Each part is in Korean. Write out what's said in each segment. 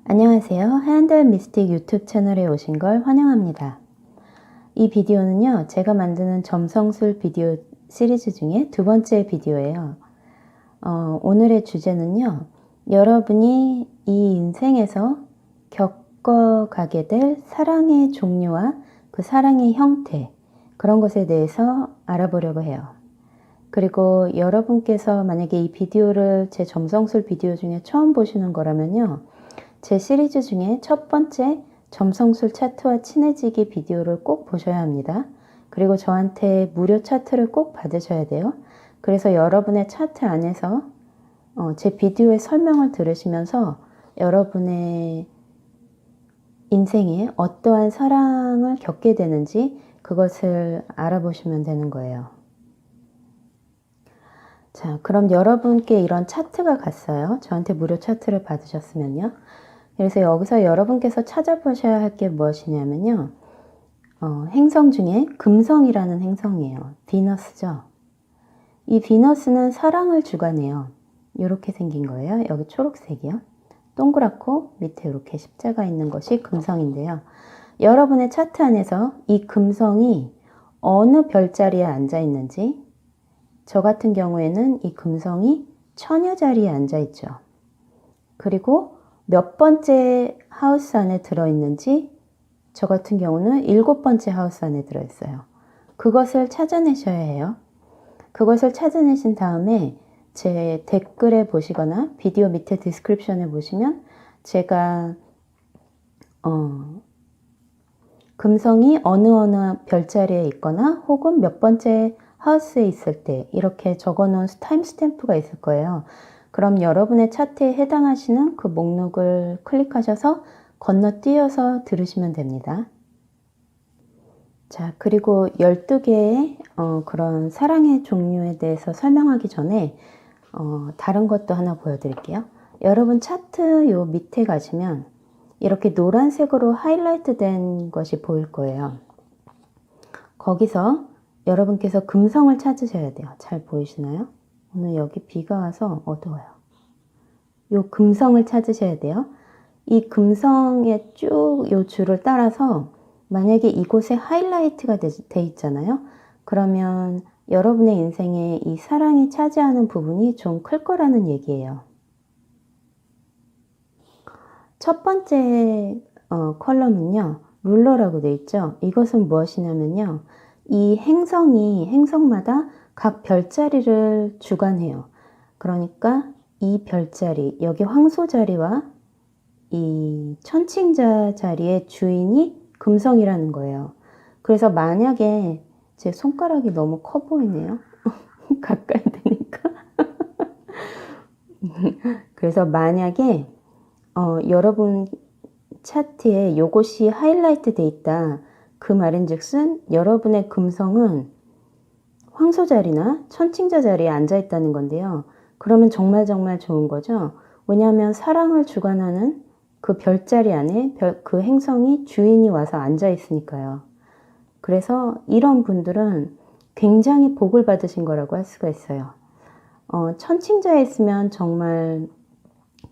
안녕하세요. 하얀달 미스틱 유튜브 채널에 오신 걸 환영합니다. 이 비디오는요, 제가 만드는 점성술 비디오 시리즈 중에 두 번째 비디오예요. 오늘의 주제는요, 여러분이 이 인생에서 겪어가게 될 사랑의 종류와 그 사랑의 형태, 그런 것에 대해서 알아보려고 해요. 그리고 여러분께서 만약에 이 비디오를 제 점성술 비디오 중에 처음 보시는 거라면요, 제 시리즈 중에 첫 번째 점성술 차트와 친해지기 비디오를 꼭 보셔야 합니다. 그리고 저한테 무료 차트를 꼭 받으셔야 돼요. 그래서 여러분의 차트 안에서 제 비디오의 설명을 들으시면서 여러분의 인생에 어떠한 사랑을 겪게 되는지 그것을 알아보시면 되는 거예요. 자, 그럼 여러분께 이런 차트가 갔어요. 저한테 무료 차트를 받으셨으면요. 그래서 여기서 여러분께서 찾아보셔야 할 게 무엇이냐면요. 행성 중에 금성이라는 행성이에요. 비너스죠. 이 비너스는 사랑을 주관해요. 이렇게 생긴 거예요. 여기 초록색이요. 동그랗고 밑에 이렇게 십자가 있는 것이 금성인데요. 여러분의 차트 안에서 이 금성이 어느 별자리에 앉아 있는지, 저 같은 경우에는 이 금성이 처녀 자리에 앉아 있죠. 그리고 몇 번째 하우스 안에 들어있는지, 저 같은 경우는 7번째 하우스 안에 들어있어요. 그것을 찾아내셔야 해요. 그것을 찾아내신 다음에 제 댓글에 보시거나 비디오 밑에 디스크립션에 보시면 제가 금성이 어느 별자리에 있거나 혹은 몇 번째 하우스에 있을 때 이렇게 적어놓은 타임 스탬프가 있을 거예요. 그럼 여러분의 차트에 해당하시는 그 목록을 클릭하셔서 건너뛰어서 들으시면 됩니다. 자, 그리고 12개의 그런 사랑의 종류에 대해서 설명하기 전에 다른 것도 하나 보여드릴게요. 여러분 차트 요 밑에 가시면 이렇게 노란색으로 하이라이트 된 것이 보일 거예요. 거기서 여러분께서 금성을 찾으셔야 돼요. 잘 보이시나요? 오늘 여기 비가 와서 어두워요. 요 금성을 찾으셔야 돼요. 이 금성의 쭉 요 줄을 따라서 만약에 이곳에 하이라이트가 돼 있잖아요. 그러면 여러분의 인생에 이 사랑이 차지하는 부분이 좀 클 거라는 얘기예요. 첫 번째 컬럼은요. 룰러라고 돼 있죠. 이것은 무엇이냐면요. 이 행성마다 각 별자리를 주관해요. 그러니까 이 별자리, 여기 황소 자리와 이 천칭자 자리의 주인이 금성이라는 거예요. 그래서 만약에 제 손가락이 너무 커 보이네요. 가까이 되니까. 그래서 만약에 여러분 차트에 이것이 하이라이트 돼 있다. 그 말인즉슨 여러분의 금성은 황소 자리나 천칭자 자리에 앉아 있다는 건데요. 그러면 정말 좋은 거죠. 왜냐하면 사랑을 주관하는 그 별자리 안에 그 행성이 주인이 와서 앉아 있으니까요. 그래서 이런 분들은 굉장히 복을 받으신 거라고 할 수가 있어요. 천칭자에 있으면 정말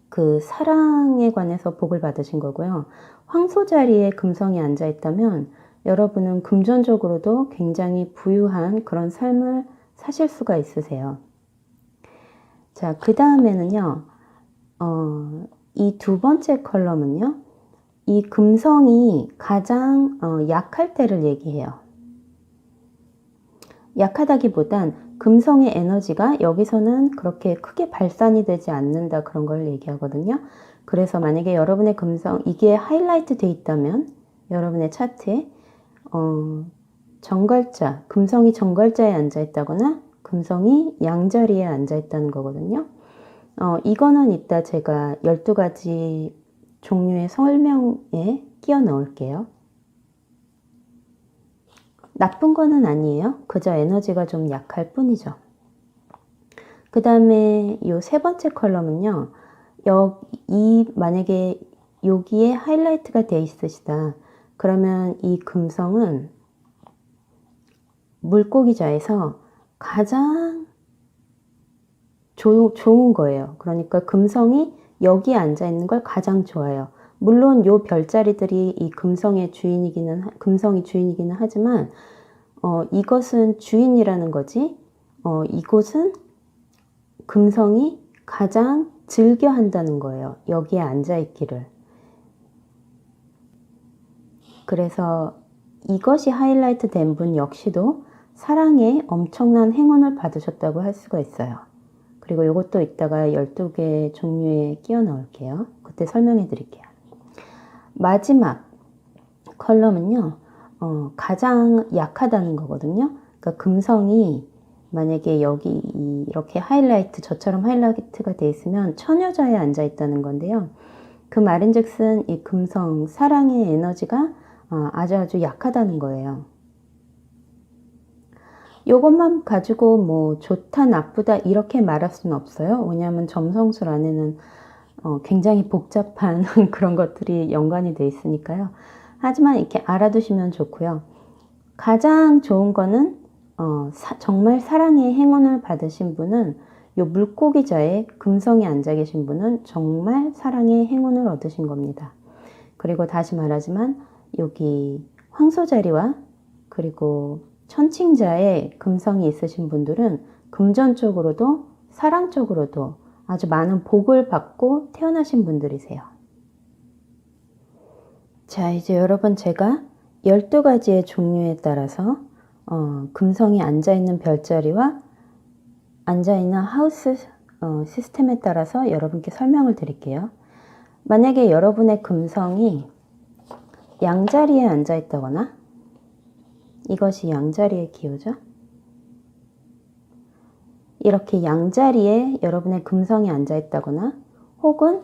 그 사랑에 관해서 복을 받으신 거고요. 황소 자리에 금성이 앉아 있다면 여러분은 금전적으로도 굉장히 부유한 그런 삶을 사실 수가 있으세요. 자, 그 다음에는요. 이 두 번째 컬럼은요. 이 금성이 가장 약할 때를 얘기해요. 약하다기보단 금성의 에너지가 여기서는 그렇게 크게 발산이 되지 않는다, 그런 걸 얘기하거든요. 그래서 만약에 여러분의 금성, 이게 하이라이트 돼 있다면 여러분의 차트에 정갈자, 금성이 정갈자에 앉아 있다거나 금성이 양자리에 앉아 있다는 거거든요. 이거는 이따 제가 12가지 종류의 설명에 끼워 넣을게요. 나쁜 거는 아니에요. 그저 에너지가 좀 약할 뿐이죠. 그 다음에 요 세 번째 컬럼은요. 만약에 여기에 하이라이트가 돼 있으시다. 그러면 이 금성은 물고기자에서 가장 좋은 거예요. 그러니까 금성이 여기에 앉아 있는 걸 가장 좋아해요. 물론 요 별자리들이 이 금성이 주인이기는 하지만 이것은 주인이라는 거지. 이곳은 금성이 가장 즐겨 한다는 거예요. 여기에 앉아 있기를. 그래서 이것이 하이라이트 된 분 역시도 사랑에 엄청난 행운을 받으셨다고 할 수가 있어요. 그리고 이것도 이따가 12개 종류에 끼워 넣을게요. 그때 설명해 드릴게요. 마지막 컬럼은요, 가장 약하다는 거거든요. 그러니까 금성이 만약에 여기 이렇게 하이라이트, 저처럼 하이라이트가 돼 있으면 처녀자에 앉아 있다는 건데요. 그 말인즉슨 이 금성, 사랑의 에너지가 아주 약하다는 거예요. 요것만 가지고 뭐 좋다 나쁘다 이렇게 말할 수는 없어요. 왜냐하면 점성술 안에는 굉장히 복잡한 그런 것들이 연관이 돼 있으니까요. 하지만 이렇게 알아두시면 좋고요. 가장 좋은 거는 정말 사랑의 행운을 받으신 분은 요 물고기자에 금성이 앉아 계신 분은 정말 사랑의 행운을 얻으신 겁니다. 그리고 다시 말하지만 여기 황소자리와 그리고 천칭자에 금성이 있으신 분들은 금전적으로도 사랑적으로도 아주 많은 복을 받고 태어나신 분들이세요. 자, 이제 여러분 제가 12가지의 종류에 따라서 금성이 앉아있는 별자리와 앉아있는 하우스 시스템에 따라서 여러분께 설명을 드릴게요. 만약에 여러분의 금성이 양자리에 앉아있다거나 이것이 양자리의 기호죠. 이렇게 양자리에 여러분의 금성이 앉아있다거나 혹은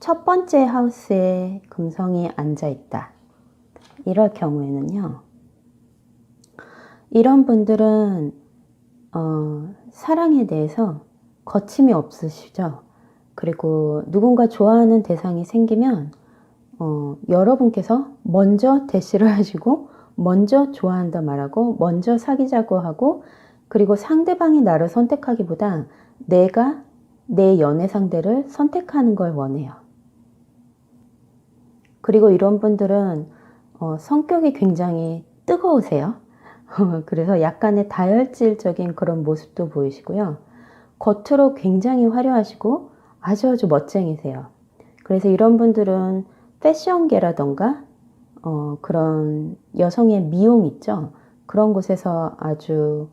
첫 번째 하우스에 금성이 앉아있다. 이럴 경우에는요. 이런 분들은 사랑에 대해서 거침이 없으시죠. 그리고 누군가 좋아하는 대상이 생기면 여러분께서 먼저 대시를 하시고 먼저 좋아한다 말하고 먼저 사귀자고 하고 그리고 상대방이 나를 선택하기보다 내가 내 연애 상대를 선택하는 걸 원해요. 그리고 이런 분들은 성격이 굉장히 뜨거우세요. 그래서 약간의 다혈질적인 그런 모습도 보이시고요. 겉으로 굉장히 화려하시고 아주 멋쟁이세요. 그래서 이런 분들은 패션계라던가 그런 여성의 미용 있죠. 그런 곳에서 아주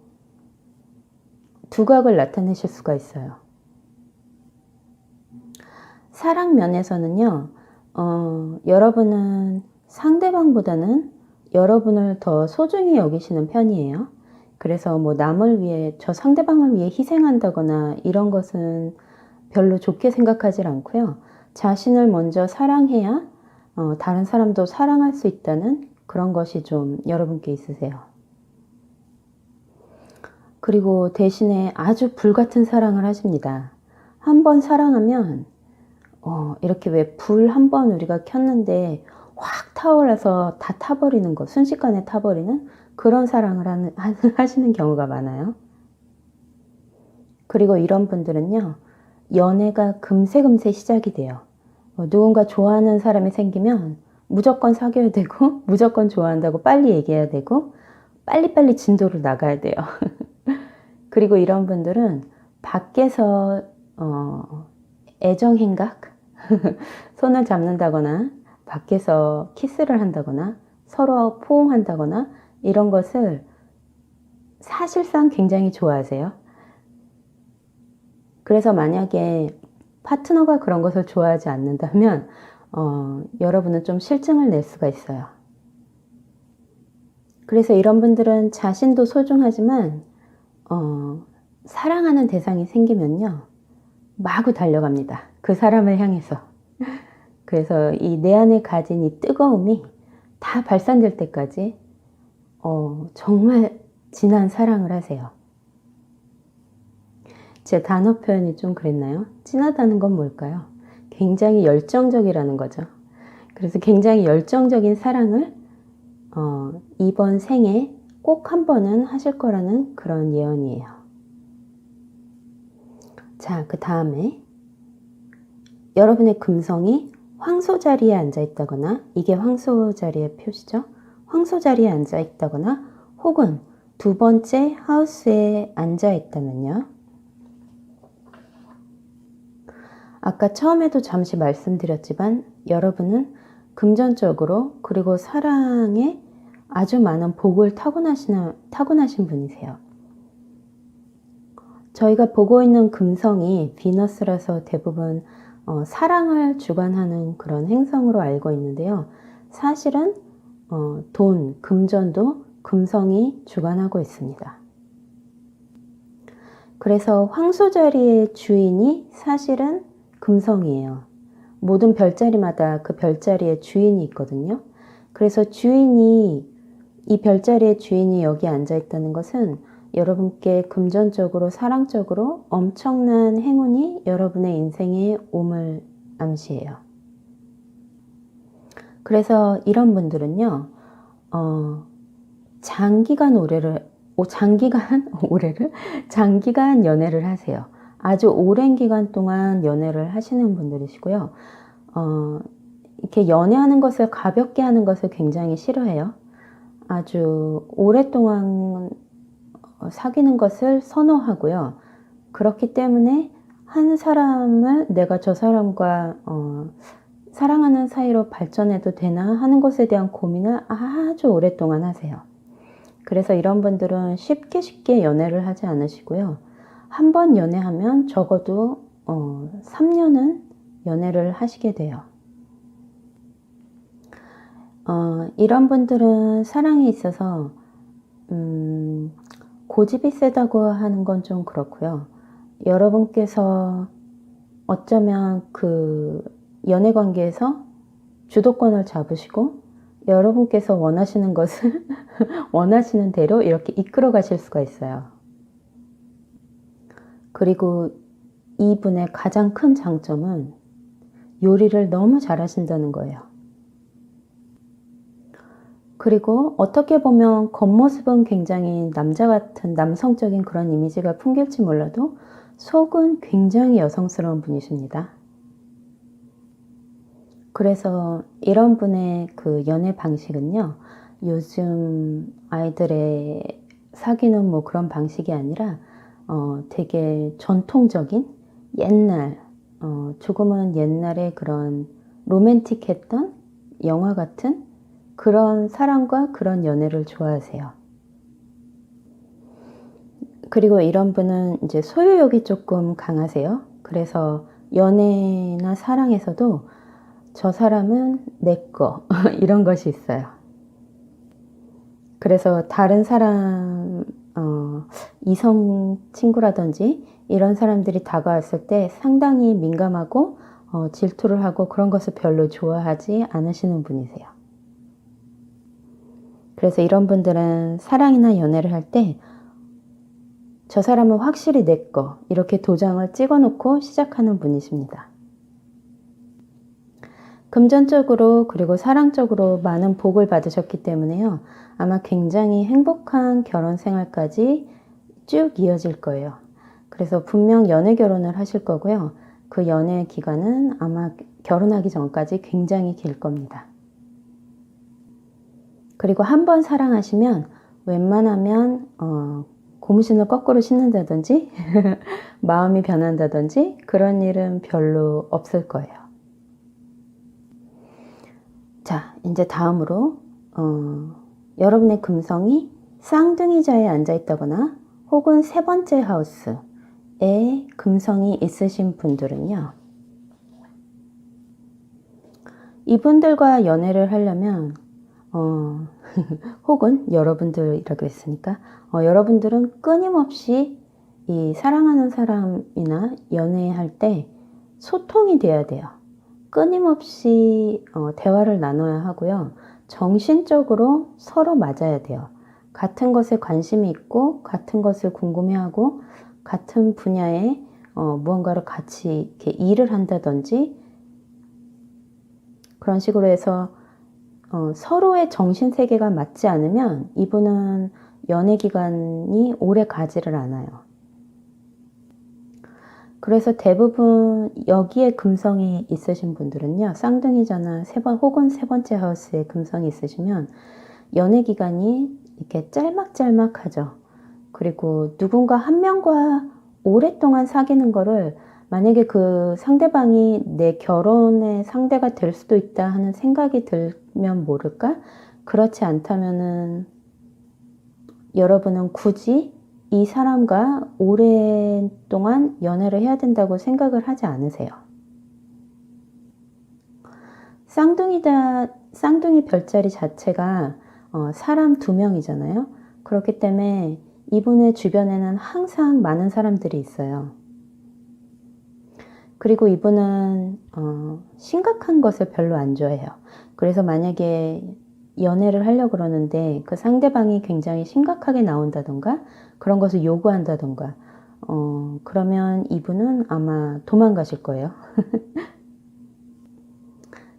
두각을 나타내실 수가 있어요. 사랑 면에서는요. 여러분은 상대방보다는 여러분을 더 소중히 여기시는 편이에요. 그래서 뭐 남을 위해 저 상대방을 위해 희생한다거나 이런 것은 별로 좋게 생각하지 않고요. 자신을 먼저 사랑해야 다른 사람도 사랑할 수 있다는 그런 것이 좀 여러분께 있으세요. 그리고 대신에 아주 불같은 사랑을 하십니다. 한번 사랑하면 이렇게 왜 불 한 번 우리가 켰는데 확 타올라서 다 타버리는 거, 순식간에 타버리는 그런 사랑을 하시는 경우가 많아요. 그리고 이런 분들은요. 연애가 금세금세 시작이 돼요. 누군가 좋아하는 사람이 생기면 무조건 사귀어야 되고 무조건 좋아한다고 빨리 얘기해야 되고 빨리빨리 진도를 나가야 돼요. 그리고 이런 분들은 밖에서 애정행각? 손을 잡는다거나 밖에서 키스를 한다거나 서로 포옹한다거나 이런 것을 사실상 굉장히 좋아하세요. 그래서 만약에 파트너가 그런 것을 좋아하지 않는다면 여러분은 좀 실증을 낼 수가 있어요. 그래서 이런 분들은 자신도 소중하지만 사랑하는 대상이 생기면요. 마구 달려갑니다. 그 사람을 향해서. 그래서 이 내 안에 가진 이 뜨거움이 다 발산될 때까지 정말 진한 사랑을 하세요. 제 단어 표현이 좀 그랬나요? 진하다는 건 뭘까요? 굉장히 열정적이라는 거죠. 그래서 굉장히 열정적인 사랑을 이번 생에 꼭 한 번은 하실 거라는 그런 예언이에요. 자, 그 다음에 여러분의 금성이 황소 자리에 앉아 있다거나, 이게 황소 자리의 표시죠. 황소 자리에 앉아 있다거나 혹은 두 번째 하우스에 앉아 있다면요. 아까 처음에도 잠시 말씀드렸지만 여러분은 금전적으로 그리고 사랑에 아주 많은 복을 타고나신 분이세요. 저희가 보고 있는 금성이 비너스라서 대부분 사랑을 주관하는 그런 행성으로 알고 있는데요. 사실은 돈, 금전도 금성이 주관하고 있습니다. 그래서 황소 자리의 주인이 사실은 금성이에요. 모든 별자리마다 그 별자리의 주인이 있거든요. 그래서 이 별자리의 주인이 여기 앉아 있다는 것은 여러분께 금전적으로, 사랑적으로 엄청난 행운이 여러분의 인생에 옴을 암시해요. 그래서 이런 분들은요, 장기간 연애를 하세요. 아주 오랜 기간 동안 연애를 하시는 분들이시고요. 이렇게 연애하는 것을 가볍게 하는 것을 굉장히 싫어해요. 아주 오랫동안 사귀는 것을 선호하고요. 그렇기 때문에 한 사람을 내가 저 사람과 사랑하는 사이로 발전해도 되나 하는 것에 대한 고민을 아주 오랫동안 하세요. 그래서 이런 분들은 쉽게 연애를 하지 않으시고요. 한 번 연애하면 적어도 3년은 연애를 하시게 돼요. 이런 분들은 사랑에 있어서 고집이 세다고 하는 건 좀 그렇고요. 여러분께서 어쩌면 그 연애 관계에서 주도권을 잡으시고 여러분께서 원하시는 것을 원하시는 대로 이렇게 이끌어 가실 수가 있어요. 그리고 이분의 가장 큰 장점은 요리를 너무 잘하신다는 거예요. 그리고 어떻게 보면 겉모습은 굉장히 남자 같은 남성적인 그런 이미지가 풍길지 몰라도 속은 굉장히 여성스러운 분이십니다. 그래서 이런 분의 그 연애 방식은요, 요즘 아이들의 사귀는 뭐 그런 방식이 아니라 되게 전통적인 옛날, 조금은 옛날에 그런 로맨틱했던 영화 같은 그런 사랑과 그런 연애를 좋아하세요. 그리고 이런 분은 이제 소유욕이 조금 강하세요. 그래서 연애나 사랑에서도 저 사람은 내 거 이런 것이 있어요. 그래서 다른 사람, 이성 친구라든지 이런 사람들이 다가왔을 때 상당히 민감하고 질투를 하고 그런 것을 별로 좋아하지 않으시는 분이세요. 그래서 이런 분들은 사랑이나 연애를 할 때 저 사람은 확실히 내 거 이렇게 도장을 찍어 놓고 시작하는 분이십니다. 금전적으로 그리고 사랑적으로 많은 복을 받으셨기 때문에요. 아마 굉장히 행복한 결혼 생활까지 쭉 이어질 거예요. 그래서 분명 연애 결혼을 하실 거고요. 그 연애 기간은 아마 결혼하기 전까지 굉장히 길 겁니다. 그리고 한 번 사랑하시면 웬만하면 고무신을 거꾸로 신는다든지 마음이 변한다든지 그런 일은 별로 없을 거예요. 자, 이제 다음으로 여러분의 금성이 쌍둥이자에 앉아 있다거나 혹은 세 번째 하우스에 금성이 있으신 분들은요. 이분들과 연애를 하려면 혹은 여러분들이라고 했으니까 여러분들은 끊임없이 이 사랑하는 사람이나 연애할 때 소통이 돼야 돼요. 끊임없이 대화를 나눠야 하고요. 정신적으로 서로 맞아야 돼요. 같은 것에 관심이 있고 같은 것을 궁금해하고 같은 분야에 무언가를 같이 이렇게 일을 한다든지 그런 식으로 해서 서로의 정신세계가 맞지 않으면 이분은 연애 기간이 오래 가지를 않아요. 그래서 대부분 여기에 금성이 있으신 분들은요, 쌍둥이자나 혹은 세 번째 하우스에 금성이 있으시면 연애 기간이 이렇게 짤막짤막하죠. 그리고 누군가 한 명과 오랫동안 사귀는 거를 만약에 그 상대방이 내 결혼의 상대가 될 수도 있다 하는 생각이 들면 모를까? 그렇지 않다면은 여러분은 굳이 이 사람과 오랫동안 연애를 해야 된다고 생각을 하지 않으세요. 쌍둥이 별자리 자체가 사람 2명이잖아요. 그렇기 때문에 이분의 주변에는 항상 많은 사람들이 있어요. 그리고 이분은 심각한 것을 별로 안 좋아해요. 그래서 만약에 연애를 하려고 그러는데 그 상대방이 굉장히 심각하게 나온다던가 그런 것을 요구한다던가 그러면 이분은 아마 도망가실 거예요.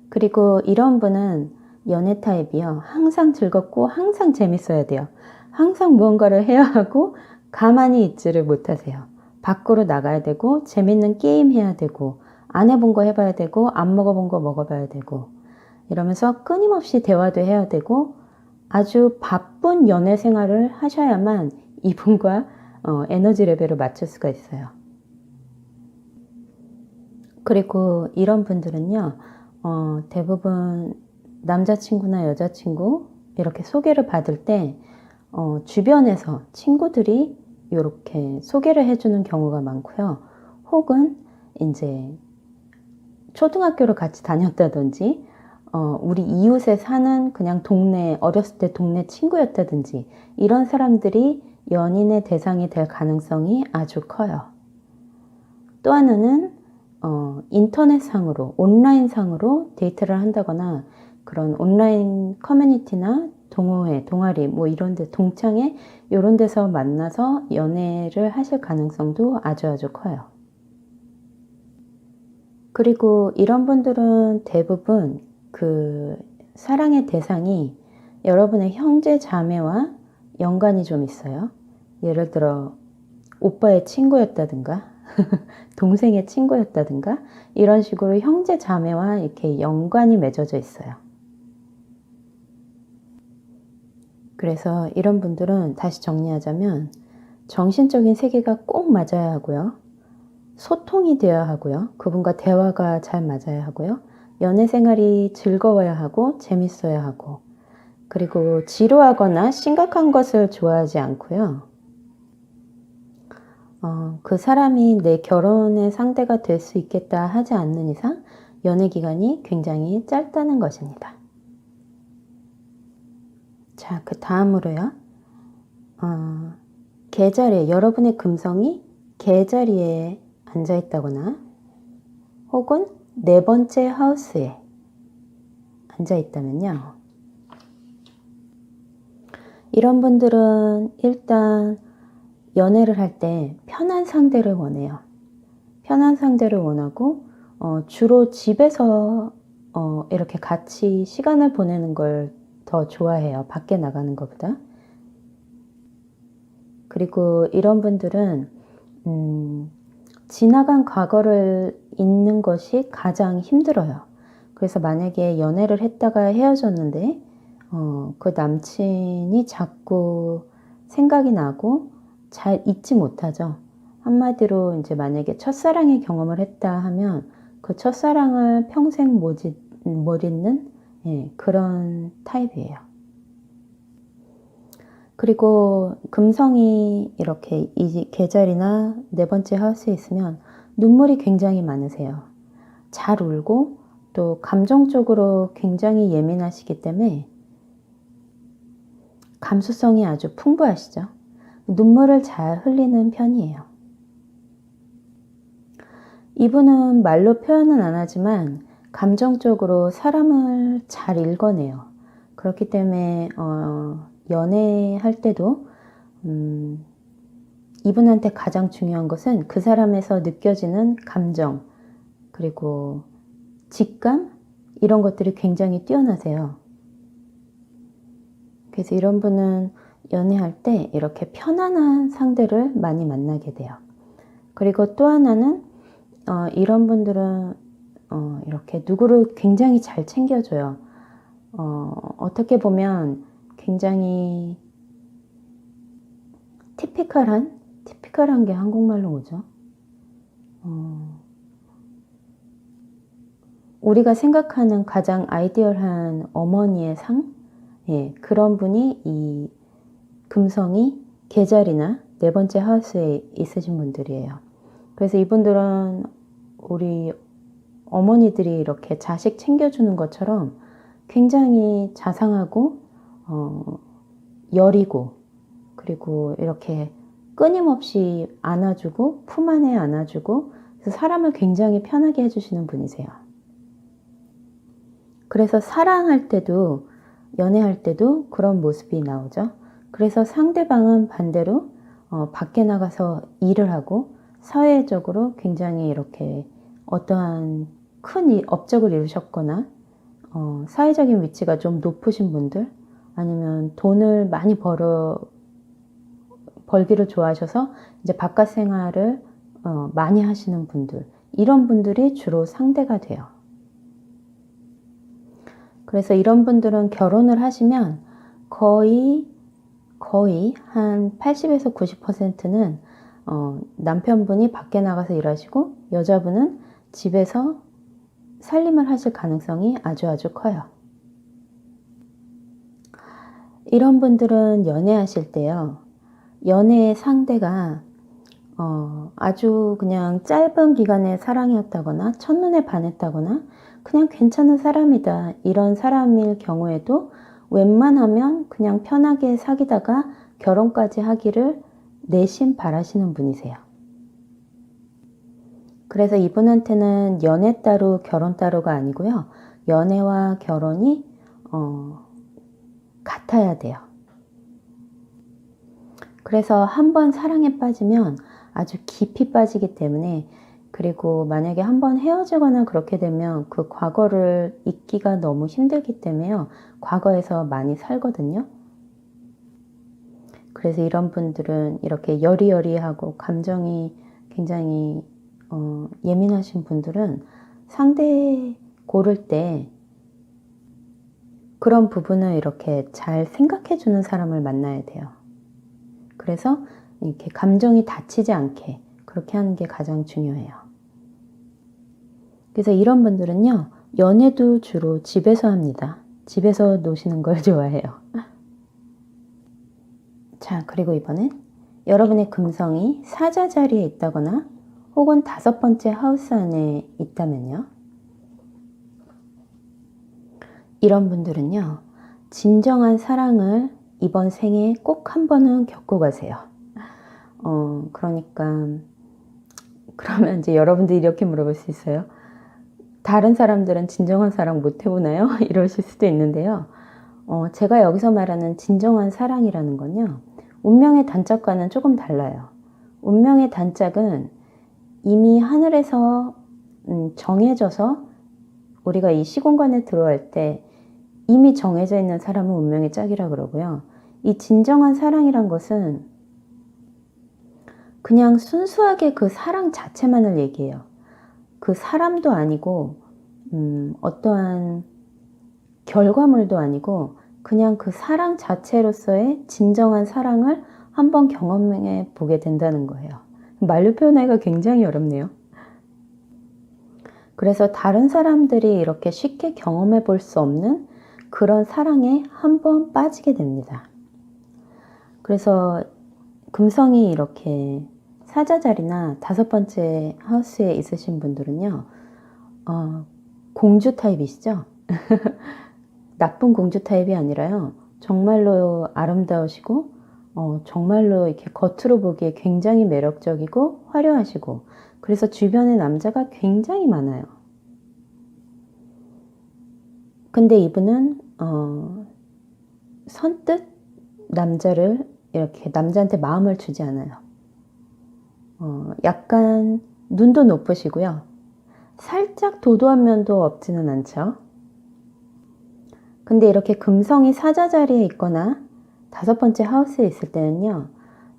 그리고 이런 분은 연애 타입이요. 항상 즐겁고 항상 재밌어야 돼요. 항상 무언가를 해야 하고 가만히 있지를 못하세요. 밖으로 나가야 되고 재밌는 게임 해야 되고 안 해본 거 해봐야 되고 안 먹어본 거 먹어봐야 되고 이러면서 끊임없이 대화도 해야 되고 아주 바쁜 연애 생활을 하셔야만 이분과 에너지 레벨을 맞출 수가 있어요. 그리고 이런 분들은요, 대부분 남자친구나 여자친구 이렇게 소개를 받을 때 주변에서 친구들이 이렇게 소개를 해주는 경우가 많고요. 혹은 이제 초등학교를 같이 다녔다든지 우리 이웃에 사는 그냥 어렸을 때 동네 친구였다든지 이런 사람들이 연인의 대상이 될 가능성이 아주 커요. 또 하나는 인터넷상으로 온라인상으로 데이트를 한다거나 그런 온라인 커뮤니티나 동호회, 동아리 뭐 이런 데 동창회 이런 데서 만나서 연애를 하실 가능성도 아주 커요. 그리고 이런 분들은 대부분 그 사랑의 대상이 여러분의 형제 자매와 연관이 좀 있어요. 예를 들어 오빠의 친구였다든가 동생의 친구였다든가 이런 식으로 형제 자매와 이렇게 연관이 맺어져 있어요. 그래서 이런 분들은 다시 정리하자면 정신적인 세계가 꼭 맞아야 하고요. 소통이 되어야 하고요. 그분과 대화가 잘 맞아야 하고요. 연애 생활이 즐거워야 하고 재밌어야 하고 그리고 지루하거나 심각한 것을 좋아하지 않고요. 그 사람이 내 결혼의 상대가 될 수 있겠다 하지 않는 이상 연애 기간이 굉장히 짧다는 것입니다. 자, 그 다음으로요. 계자리에 여러분의 금성이 계자리에 앉아 있다거나 혹은 4번째 하우스에 앉아 있다면요. 이런 분들은 일단 연애를 할 때 편한 상대를 원해요. 편한 상대를 원하고 주로 집에서 이렇게 같이 시간을 보내는 걸 더 좋아해요. 밖에 나가는 것보다. 그리고 이런 분들은 지나간 과거를 잊는 것이 가장 힘들어요. 그래서 만약에 연애를 했다가 헤어졌는데 그 남친이 자꾸 생각이 나고 잘 잊지 못하죠. 한마디로 이제 만약에 첫사랑의 경험을 했다 하면 그 첫사랑을 평생 못 잊는 그런 타입이에요. 그리고 금성이 이렇게 이 계절이나 4번째 하우스에 있으면 눈물이 굉장히 많으세요. 잘 울고 또 감정적으로 굉장히 예민하시기 때문에 감수성이 아주 풍부하시죠. 눈물을 잘 흘리는 편이에요. 이분은 말로 표현은 안 하지만 감정적으로 사람을 잘 읽어내요. 그렇기 때문에 연애할 때도 이분한테 가장 중요한 것은 그 사람에서 느껴지는 감정 그리고 직감 이런 것들이 굉장히 뛰어나세요. 그래서 이런 분은 연애할 때 이렇게 편안한 상대를 많이 만나게 돼요. 그리고 또 하나는 이런 분들은 이렇게 누구를 굉장히 잘 챙겨줘요. 어떻게 보면 굉장히 티피컬한 게 한국말로 뭐죠? 우리가 생각하는 가장 아이디얼한 어머니의 상? 예, 그런 분이 이 금성이 계절이나 네 번째 하우스에 있으신 분들이에요. 그래서 이분들은 우리 어머니들이 이렇게 자식 챙겨주는 것처럼 굉장히 자상하고 여리고, 그리고 이렇게 끊임없이 안아주고 품 안에 안아주고, 그래서 사람을 굉장히 편하게 해주시는 분이세요. 그래서 사랑할 때도, 연애할 때도 그런 모습이 나오죠. 그래서 상대방은 반대로 밖에 나가서 일을 하고 사회적으로 굉장히 이렇게 어떠한 큰 업적을 이루셨거나 사회적인 위치가 좀 높으신 분들, 아니면 돈을 많이 벌기를 좋아하셔서 이제 바깥 생활을 많이 하시는 분들, 이런 분들이 주로 상대가 돼요. 그래서 이런 분들은 결혼을 하시면 거의 한 80에서 90%는 남편분이 밖에 나가서 일하시고 여자분은 집에서 살림을 하실 가능성이 아주 커요. 이런 분들은 연애하실 때요, 연애의 상대가 아주 그냥 짧은 기간의 사랑이었다거나 첫눈에 반했다거나 그냥 괜찮은 사람이다, 이런 사람일 경우에도 웬만하면 그냥 편하게 사귀다가 결혼까지 하기를 내심 바라시는 분이세요. 그래서 이분한테는 연애 따로 결혼 따로가 아니고요, 연애와 결혼이 같아야 돼요. 그래서 한번 사랑에 빠지면 아주 깊이 빠지기 때문에, 그리고 만약에 한번 헤어지거나 그렇게 되면 그 과거를 잊기가 너무 힘들기 때문에요, 과거에서 많이 살거든요. 그래서 이런 분들은 이렇게 여리여리하고 감정이 굉장히 예민하신 분들은 상대 고를 때 그런 부분을 이렇게 잘 생각해 주는 사람을 만나야 돼요. 그래서 이렇게 감정이 다치지 않게 그렇게 하는 게 가장 중요해요. 그래서 이런 분들은요, 연애도 주로 집에서 합니다. 집에서 노시는 걸 좋아해요. 자, 그리고 이번엔 여러분의 금성이 사자 자리에 있다거나 혹은 5번째 하우스 안에 있다면요, 이런 분들은요, 진정한 사랑을 이번 생에 꼭 한 번은 겪고 가세요. 그러니까 그러면 이제 여러분들이 이렇게 물어볼 수 있어요. 다른 사람들은 진정한 사랑 못 해보나요? 이러실 수도 있는데요. 제가 여기서 말하는 진정한 사랑이라는 건요, 운명의 단짝과는 조금 달라요. 운명의 단짝은 이미 하늘에서 정해져서 우리가 이 시공간에 들어갈 때 이미 정해져 있는 사람은 운명의 짝이라 그러고요. 이 진정한 사랑이란 것은 그냥 순수하게 그 사랑 자체만을 얘기해요. 그 사람도 아니고 어떠한 결과물도 아니고 그냥 그 사랑 자체로서의 진정한 사랑을 한번 경험해 보게 된다는 거예요. 말로 표현하기가 굉장히 어렵네요. 그래서 다른 사람들이 이렇게 쉽게 경험해 볼 수 없는 그런 사랑에 한번 빠지게 됩니다. 그래서 금성이 이렇게 사자자리나 5번째 하우스에 있으신 분들은요, 공주 타입이시죠? 나쁜 공주 타입이 아니라요, 정말로 아름다우시고 정말로 이렇게 겉으로 보기에 굉장히 매력적이고 화려하시고, 그래서 주변에 남자가 굉장히 많아요. 근데 이분은 선뜻 남자를 이렇게 남자한테 마음을 주지 않아요. 약간 눈도 높으시고요, 살짝 도도한 면도 없지는 않죠. 근데 이렇게 금성이 사자 자리에 있거나 5번째 하우스에 있을 때는요,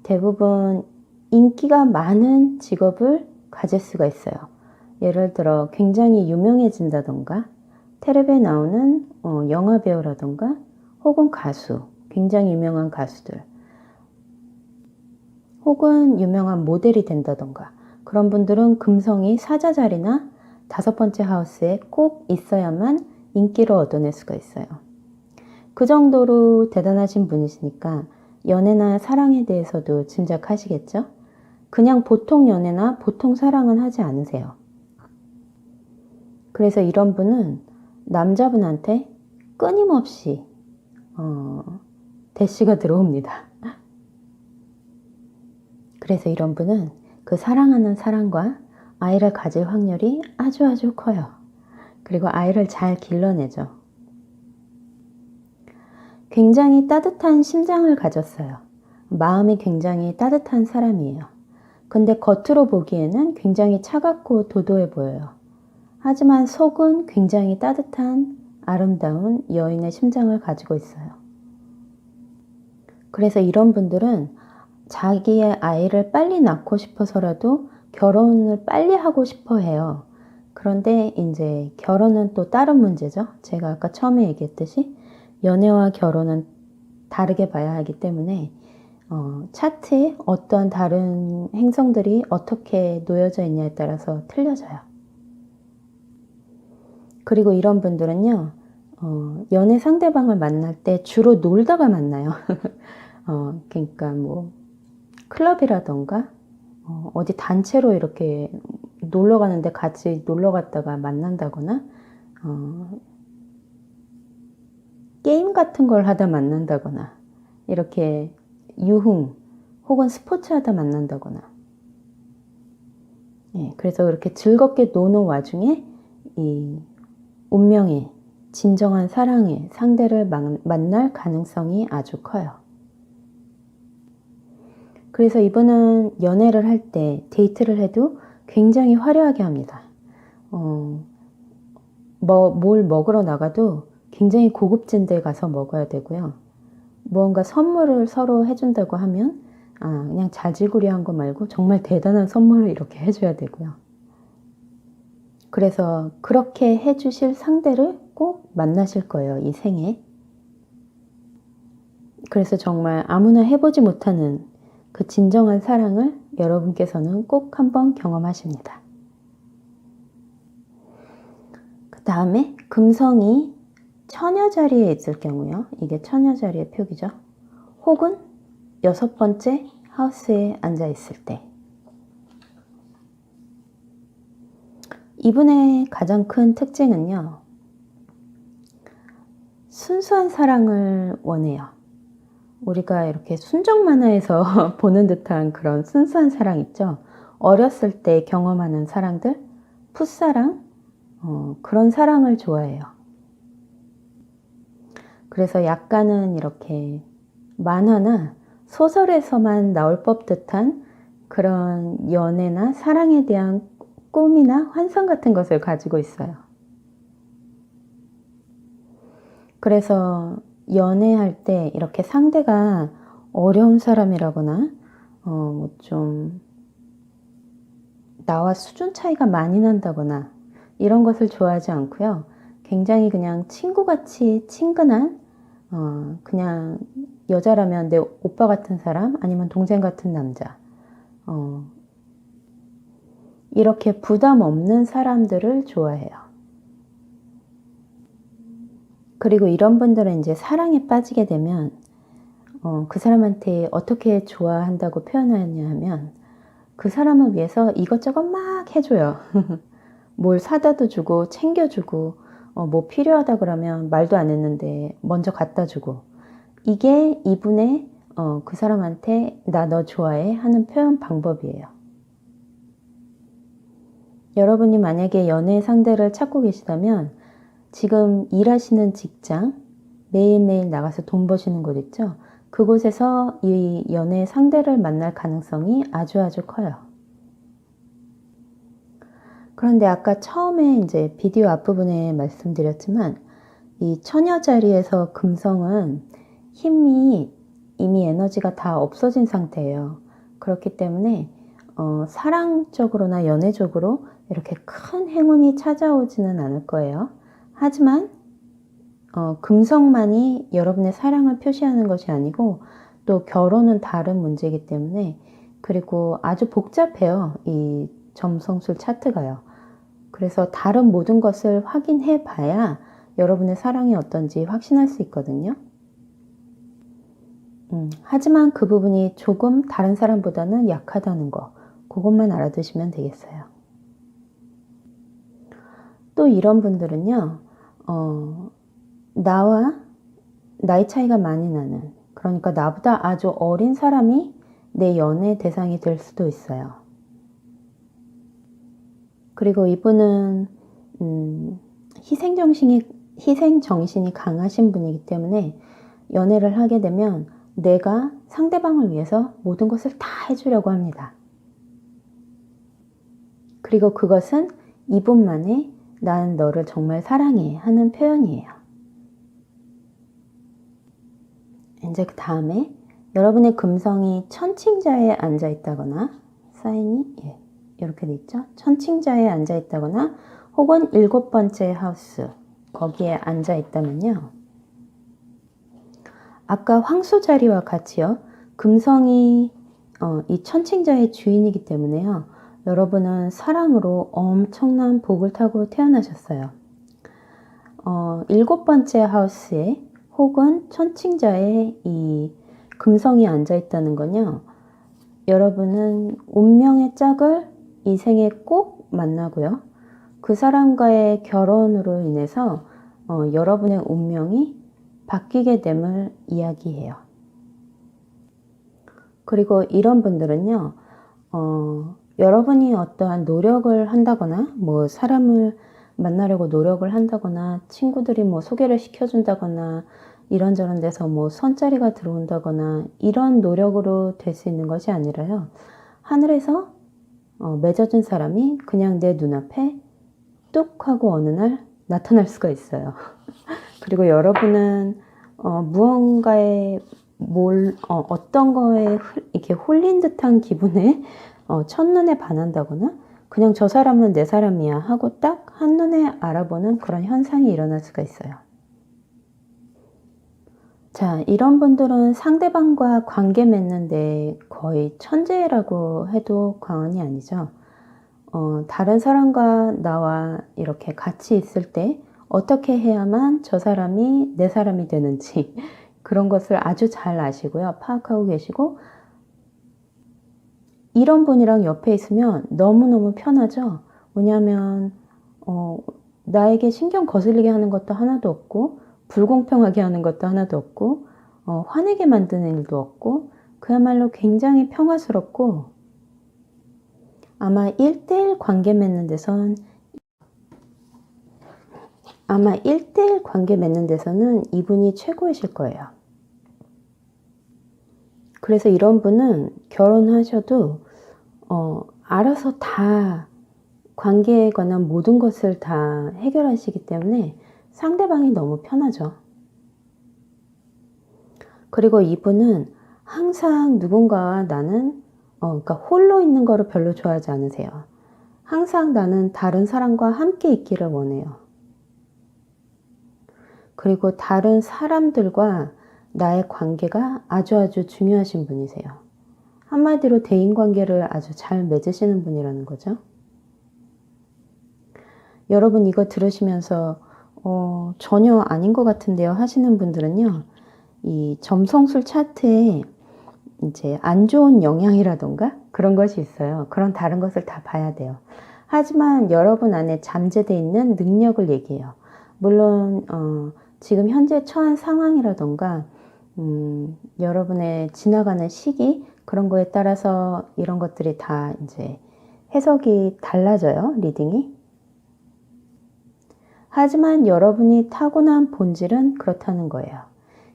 대부분 인기가 많은 직업을 가질 수가 있어요. 예를 들어 굉장히 유명해진다던가 텔레비에 나오는 영화 배우라던가 혹은 가수, 굉장히 유명한 가수들 혹은 유명한 모델이 된다던가 그런 분들은 금성이 사자자리나 5번째 하우스에 꼭 있어야만 인기를 얻어낼 수가 있어요. 그 정도로 대단하신 분이시니까 연애나 사랑에 대해서도 짐작하시겠죠? 그냥 보통 연애나 보통 사랑은 하지 않으세요. 그래서 이런 분은 남자분한테 끊임없이 대시가 들어옵니다. 그래서 이런 분은 그 사랑하는 사람과 아이를 가질 확률이 아주 커요. 그리고 아이를 잘 길러내죠. 굉장히 따뜻한 심장을 가졌어요. 마음이 굉장히 따뜻한 사람이에요. 근데 겉으로 보기에는 굉장히 차갑고 도도해 보여요. 하지만 속은 굉장히 따뜻한 아름다운 여인의 심장을 가지고 있어요. 그래서 이런 분들은 자기의 아이를 빨리 낳고 싶어서라도 결혼을 빨리 하고 싶어 해요. 그런데 이제 결혼은 또 다른 문제죠. 제가 아까 처음에 얘기했듯이 연애와 결혼은 다르게 봐야 하기 때문에 차트에 어떤 다른 행성들이 어떻게 놓여져 있냐에 따라서 틀려져요. 그리고 이런 분들은요, 연애 상대방을 만날 때 주로 놀다가 만나요. 그러니까 뭐 클럽이라던가 어디 단체로 이렇게 놀러 가는데 같이 놀러 갔다가 만난다거나 게임 같은 걸 하다 만난다거나 이렇게 유흥 혹은 스포츠 하다 만난다거나 그래서 이렇게 즐겁게 노는 와중에 이 운명의 진정한 사랑의 상대를 만날 가능성이 아주 커요. 그래서 이분은 연애를 할 때 데이트를 해도 굉장히 화려하게 합니다. 뭘 먹으러 나가도 굉장히 고급진 데 가서 먹어야 되고요. 무언가 선물을 서로 해준다고 하면 그냥 자질구레한 거 말고 정말 대단한 선물을 이렇게 해줘야 되고요. 그래서 그렇게 해주실 상대를 꼭 만나실 거예요, 이 생에. 그래서 정말 아무나 해보지 못하는 그 진정한 사랑을 여러분께서는 꼭 한번 경험하십니다. 그 다음에 금성이 처녀 자리에 있을 경우요. 이게 처녀 자리의 표기죠. 혹은 6번째 하우스에 앉아 있을 때. 이분의 가장 큰 특징은요. 순수한 사랑을 원해요. 우리가 이렇게 순정 만화에서 보는 듯한 그런 순수한 사랑 있죠. 어렸을 때 경험하는 사랑들, 풋사랑, 그런 사랑을 좋아해요. 그래서 약간은 이렇게 만화나 소설에서만 나올 법듯한 그런 연애나 사랑에 대한 꿈이나 환상 같은 것을 가지고 있어요. 그래서 연애할 때 이렇게 상대가 어려운 사람이라거나 좀 나와 수준 차이가 많이 난다거나 이런 것을 좋아하지 않고요. 굉장히 그냥 친구같이 친근한 그냥 여자라면 내 오빠 같은 사람 아니면 동생 같은 남자 이렇게 부담 없는 사람들을 좋아해요. 그리고 이런 분들은 이제 사랑에 빠지게 되면 그 사람한테 어떻게 좋아한다고 표현하냐 하면 그 사람을 위해서 이것저것 막 해줘요. 뭘 사다도 주고 챙겨주고 뭐 필요하다 그러면 말도 안 했는데 먼저 갖다 주고 이게 이분의 그 사람한테 나 너 좋아해 하는 표현 방법이에요. 여러분이 만약에 연애 상대를 찾고 계시다면 지금 일하시는 직장, 매일매일 나가서 돈 버시는 곳 있죠? 그곳에서 이 연애 상대를 만날 가능성이 아주 커요. 그런데 아까 처음에 이제 비디오 앞부분에 말씀드렸지만 이 처녀 자리에서 금성은 힘이 이미 에너지가 다 없어진 상태예요. 그렇기 때문에 사랑적으로나 연애적으로 이렇게 큰 행운이 찾아오지는 않을 거예요. 하지만 금성만이 여러분의 사랑을 표시하는 것이 아니고 또 결혼은 다른 문제이기 때문에, 그리고 아주 복잡해요. 이 점성술 차트가요. 그래서 다른 모든 것을 확인해 봐야 여러분의 사랑이 어떤지 확신할 수 있거든요. 하지만 그 부분이 조금 다른 사람보다는 약하다는 거, 그것만 알아두시면 되겠어요. 또 이런 분들은요, 나와 나이 차이가 많이 나는, 그러니까 나보다 아주 어린 사람이 내 연애 대상이 될 수도 있어요. 그리고 이분은 희생정신이 강하신 분이기 때문에 연애를 하게 되면 내가 상대방을 위해서 모든 것을 다 해주려고 합니다. 그리고 그것은 이분만의 난 너를 정말 사랑해 하는 표현이에요. 이제 그 다음에 여러분의 금성이 천칭자에 앉아 있다거나, 사인이 이렇게 돼 있죠. 천칭자에 앉아 있다거나 혹은 7번째 하우스, 거기에 앉아 있다면요, 아까 황소 자리와 같이요, 금성이 이 천칭자의 주인이기 때문에요, 여러분은 사랑으로 엄청난 복을 타고 태어나셨어요. 7번째 하우스에 혹은 천칭자에 이 금성이 앉아 있다는 건요, 여러분은 운명의 짝을 이 생에 꼭 만나고요, 그 사람과의 결혼으로 인해서 여러분의 운명이 바뀌게 됨을 이야기해요. 그리고 이런 분들은요, 여러분이 어떠한 노력을 한다거나, 뭐 사람을 만나려고 노력을 한다거나, 친구들이 뭐 소개를 시켜준다거나, 이런저런 데서 뭐 선자리가 들어온다거나, 이런 노력으로 될 수 있는 것이 아니라요, 하늘에서 맺어준 사람이 그냥 내 눈앞에 뚝 하고 어느 날 나타날 수가 있어요. 그리고 여러분은 무언가에 어떤 거에 이렇게 홀린 듯한 기분에 첫눈에 반한다거나, 그냥 저 사람은 내 사람이야 하고 딱 한눈에 알아보는 그런 현상이 일어날 수가 있어요. 자, 이런 분들은 상대방과 관계 맺는데 거의 천재라고 해도 과언이 아니죠. 다른 사람과 나와 이렇게 같이 있을 때 어떻게 해야만 저 사람이 내 사람이 되는지 그런 것을 아주 잘 아시고요, 파악하고 계시고, 이런 분이랑 옆에 있으면 너무너무 편하죠. 왜냐하면 나에게 신경 거슬리게 하는 것도 하나도 없고, 불공평하게 하는 것도 하나도 없고, 화내게 만드는 일도 없고, 그야말로 굉장히 평화스럽고, 아마 1대1 관계 맺는 데서는 이분이 최고이실 거예요. 그래서 이런 분은 결혼하셔도 알아서 다 관계에 관한 모든 것을 다 해결하시기 때문에 상대방이 너무 편하죠. 그리고 이분은 항상 누군가와 나는 그러니까 홀로 있는 거를 별로 좋아하지 않으세요. 항상 나는 다른 사람과 함께 있기를 원해요. 그리고 다른 사람들과 나의 관계가 아주 중요하신 분이세요. 한마디로 대인관계를 아주 잘 맺으시는 분이라는 거죠. 여러분 이거 들으시면서 전혀 아닌 것 같은데요 하시는 분들은요, 이 점성술 차트에 이제 안 좋은 영향이라던가 그런 것이 있어요. 그런 다른 것을 다 봐야 돼요. 하지만 여러분 안에 잠재되어 있는 능력을 얘기해요. 물론 지금 현재 처한 상황이라던가 여러분의 지나가는 시기, 그런 거에 따라서 이런 것들이 다 이제 해석이 달라져요, 리딩이. 하지만 여러분이 타고난 본질은 그렇다는 거예요.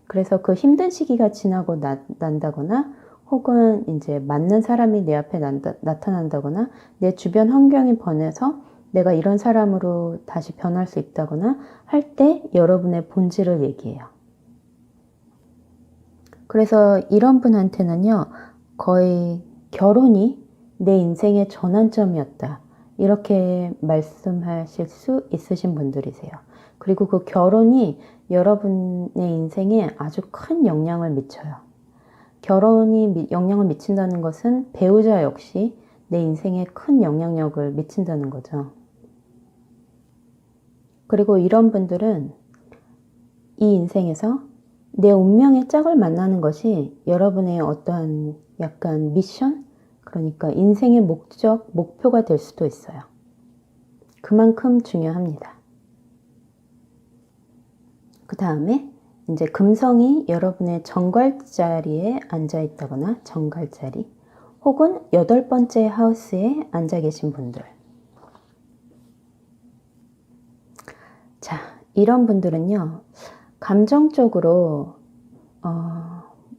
그래서 그 힘든 시기가 지나고 난다거나, 혹은 이제 맞는 사람이 내 앞에 나타난다거나, 내 주변 환경이 변해서 내가 이런 사람으로 다시 변할 수 있다거나 할 때 여러분의 본질을 얘기해요. 그래서 이런 분한테는요, 거의 결혼이 내 인생의 전환점이었다, 이렇게 말씀하실 수 있으신 분들이세요. 그리고 그 결혼이 여러분의 인생에 아주 큰 영향을 미쳐요. 결혼이 영향을 미친다는 것은 배우자 역시 내 인생에 큰 영향력을 미친다는 거죠. 그리고 이런 분들은 이 인생에서 내 운명의 짝을 만나는 것이 여러분의 어떠한 약간 미션? 그러니까 인생의 목적, 목표가 될 수도 있어요. 그만큼 중요합니다. 그 다음에 이제 금성이 여러분의 정갈자리에 앉아 있다거나 정갈자리 혹은 8번째 하우스에 앉아 계신 분들. 자, 이런 분들은요. 감정적으로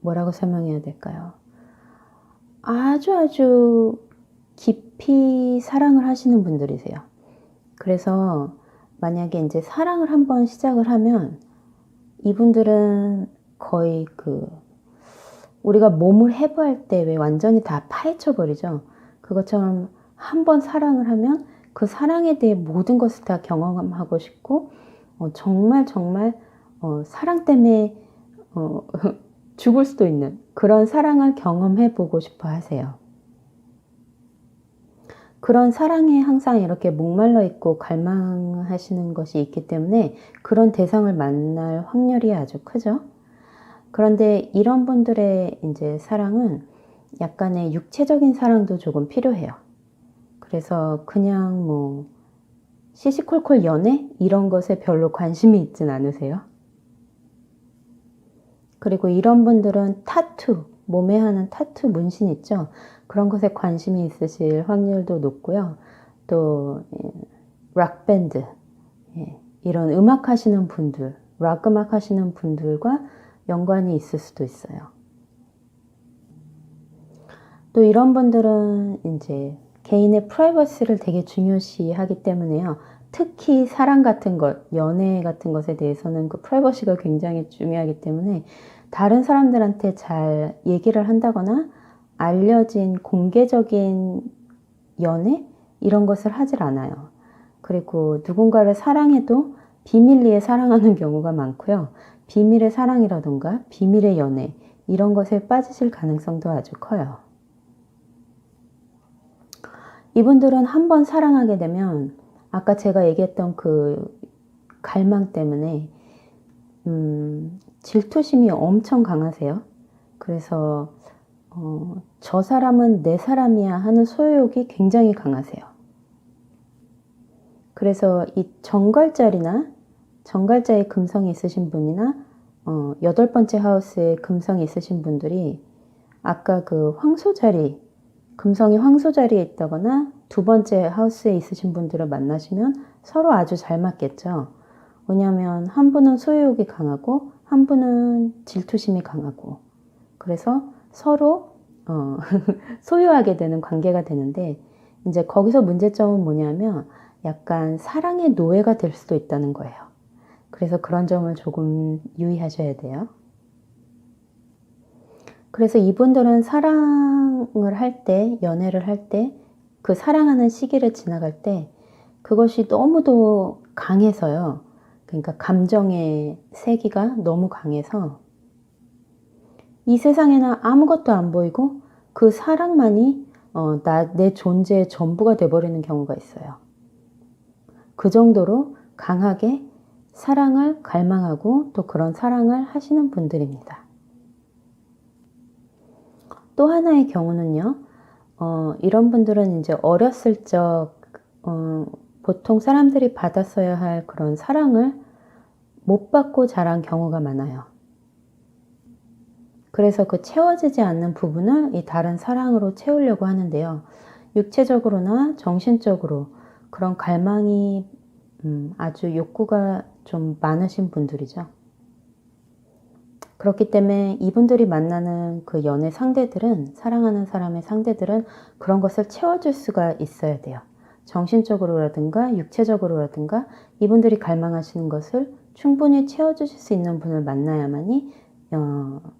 뭐라고 설명해야 될까요? 아주 깊이 사랑을 하시는 분들이세요. 그래서 만약에 이제 사랑을 한번 시작을 하면 이분들은 거의 우리가 몸을 해부할 때 왜 완전히 다 파헤쳐 버리죠. 그것처럼 한번 사랑을 하면 그 사랑에 대해 모든 것을 다 경험하고 싶고 정말 사랑 때문에 죽을 수도 있는 그런 사랑을 경험해 보고 싶어 하세요. 그런 사랑에 항상 이렇게 목말라 있고 갈망하시는 것이 있기 때문에 그런 대상을 만날 확률이 아주 크죠. 그런데 이런 분들의 이제 사랑은 약간의 육체적인 사랑도 조금 필요해요. 그래서 그냥 뭐 시시콜콜 연애 이런 것에 별로 관심이 있진 않으세요. 그리고 이런 분들은 타투, 몸에 하는 타투 문신 있죠. 그런 것에 관심이 있으실 확률도 높고요. 또 락밴드, 이런 음악 하시는 분들, 락 음악 하시는 분들과 연관이 있을 수도 있어요. 또 이런 분들은 이제 개인의 프라이버시를 되게 중요시 하기 때문에요. 특히 사랑 같은 것, 연애 같은 것에 대해서는 그 프라이버시가 굉장히 중요하기 때문에 다른 사람들한테 잘 얘기를 한다거나 알려진 공개적인 연애? 이런 것을 하질 않아요. 그리고 누군가를 사랑해도 비밀리에 사랑하는 경우가 많고요. 비밀의 사랑이라던가 비밀의 연애 이런 것에 빠지실 가능성도 아주 커요. 이분들은 한번 사랑하게 되면 아까 제가 얘기했던 그 갈망 때문에 질투심이 엄청 강하세요. 그래서 저 사람은 내 사람이야 하는 소유욕이 굉장히 강하세요. 그래서 이 정갈자리나 정갈자에 금성이 있으신 분이나 8번째 하우스에 금성이 있으신 분들이 아까 그 황소자리, 금성이 황소자리에 있다거나 2번째 하우스에 있으신 분들을 만나시면 서로 아주 잘 맞겠죠. 왜냐하면 한 분은 소유욕이 강하고 한 분은 질투심이 강하고 그래서 서로 소유하게 되는 관계가 되는데 이제 거기서 문제점은 뭐냐면 약간 사랑의 노예가 될 수도 있다는 거예요. 그래서 그런 점을 조금 유의하셔야 돼요. 그래서 이분들은 사랑을 할 때, 연애를 할 때, 그 사랑하는 시기를 지나갈 때 그것이 너무도 강해서요. 그러니까 감정의 세기가 너무 강해서 이 세상에는 아무것도 안 보이고 그 사랑만이 내 존재의 전부가 돼버리는 경우가 있어요. 그 정도로 강하게 사랑을 갈망하고 또 그런 사랑을 하시는 분들입니다. 또 하나의 경우는요. 이런 분들은 이제 어렸을 적 보통 사람들이 받았어야 할 그런 사랑을 못 받고 자란 경우가 많아요. 그래서 그 채워지지 않는 부분을 이 다른 사랑으로 채우려고 하는데요. 육체적으로나 정신적으로 그런 갈망이 아주 욕구가 좀 많으신 분들이죠. 그렇기 때문에 이분들이 만나는 그 연애 상대들은, 사랑하는 사람의 상대들은 그런 것을 채워줄 수가 있어야 돼요. 정신적으로라든가 육체적으로라든가 이분들이 갈망하시는 것을 충분히 채워주실 수 있는 분을 만나야만이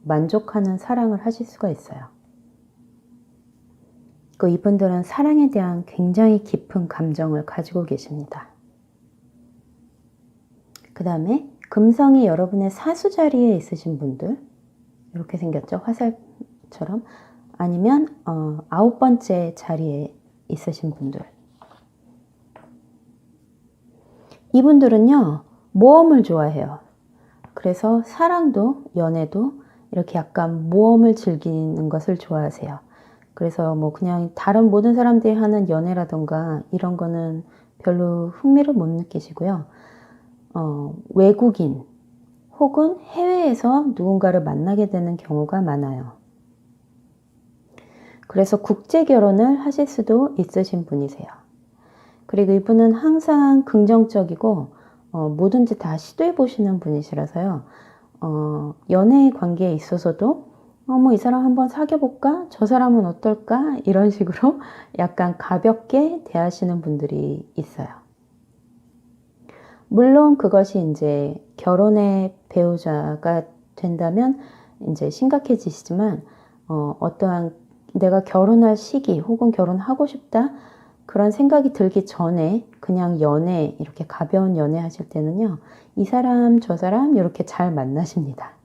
만족하는 사랑을 하실 수가 있어요. 이분들은 사랑에 대한 굉장히 깊은 감정을 가지고 계십니다. 그 다음에 금성이 여러분의 사수 자리에 있으신 분들, 이렇게 생겼죠? 화살처럼. 아니면 9번째 자리에 있으신 분들. 이분들은요, 모험을 좋아해요. 그래서 사랑도 연애도 이렇게 약간 모험을 즐기는 것을 좋아하세요. 그래서 뭐 그냥 다른 모든 사람들이 하는 연애라던가 이런 거는 별로 흥미를 못 느끼시고요. 외국인 혹은 해외에서 누군가를 만나게 되는 경우가 많아요. 그래서 국제 결혼을 하실 수도 있으신 분이세요. 그리고 이분은 항상 긍정적이고 뭐든지 다 시도해 보시는 분이시라서요. 연애 관계에 있어서도 뭐 이 사람 한번 사귀어 볼까? 저 사람은 어떨까? 이런 식으로 약간 가볍게 대하시는 분들이 있어요. 물론 그것이 이제 결혼의 배우자가 된다면 이제 심각해지시지만 어떠한 내가 결혼할 시기 혹은 결혼하고 싶다 그런 생각이 들기 전에 그냥 연애 이렇게 가벼운 연애 하실 때는요, 이 사람 저 사람 이렇게 잘 만나십니다.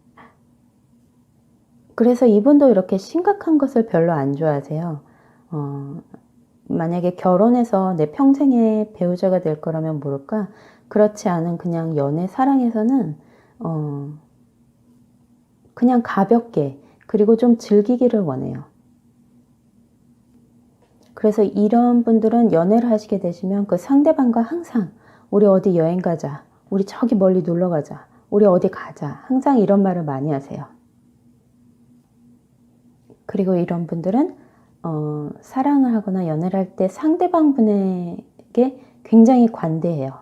그래서 이분도 이렇게 심각한 것을 별로 안 좋아하세요. 만약에 결혼해서 내 평생의 배우자가 될 거라면 모를까, 그렇지 않은 그냥 연애 사랑에서는 그냥 가볍게 그리고 좀 즐기기를 원해요. 그래서 이런 분들은 연애를 하시게 되시면 그 상대방과 항상 우리 어디 여행 가자, 우리 저기 멀리 놀러 가자, 우리 어디 가자, 항상 이런 말을 많이 하세요. 그리고 이런 분들은 사랑을 하거나 연애를 할 때 상대방 분에게 굉장히 관대해요.